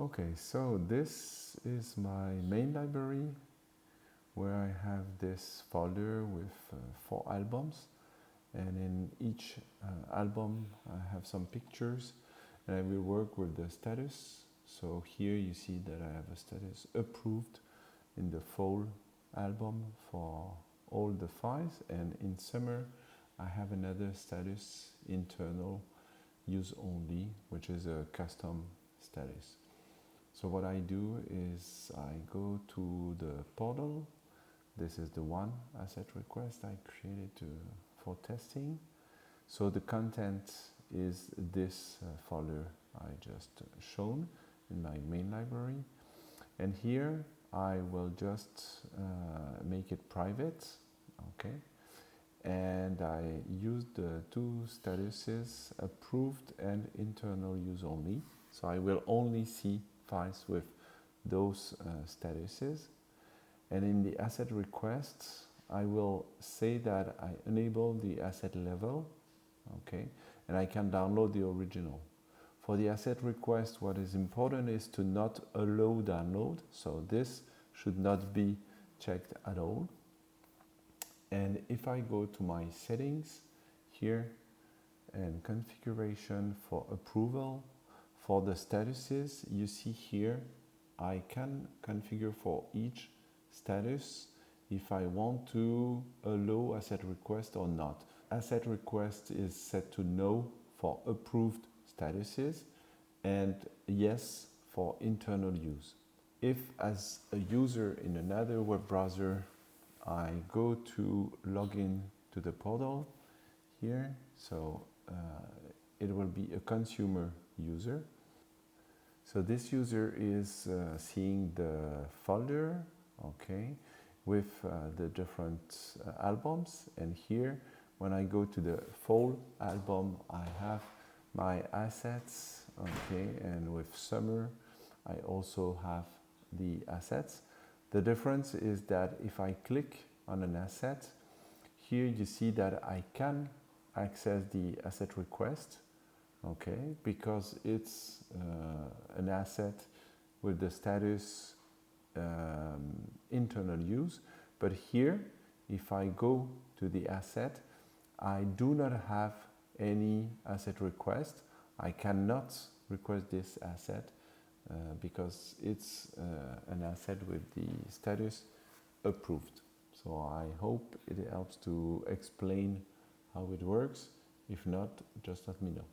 Okay, so this is my main library where I have this folder with 4 albums, and in each album I have some pictures, and I will work with the status. So here you see that I have a status approved in the fall album for all the files, and in summer I have another status internal use only, which is a custom status. So what I do is I go to the portal. This is the one asset request I created for testing. So the content is this folder I just shown in my main library. And here I will just make it private, okay? And I use the 2 statuses, approved and internal use only. So I will only see files with those statuses. And in the asset request, I will say that I enable the asset level, okay? And I can download the original. For the asset request, what is important is to not allow download. So this should not be checked at all. And if I go to my settings here and configuration for approval, for the statuses, you see here, I can configure for each status if I want to allow asset request or not. Asset request is set to no for approved statuses and yes for internal use. If as a user in another web browser I go to login to the portal here, so it will be a consumer user. So this user is seeing the folder, okay, with the different albums, and here when I go to the fall album I have my assets, okay, and with summer I also have the assets. The difference is that if I click on an asset, here you see that I can access the asset request, okay, because it's an asset with the status internal use. But here, if I go to the asset, I do not have any asset request. I cannot request this asset because it's an asset with the status approved. So I hope it helps to explain how it works. If not, just let me know.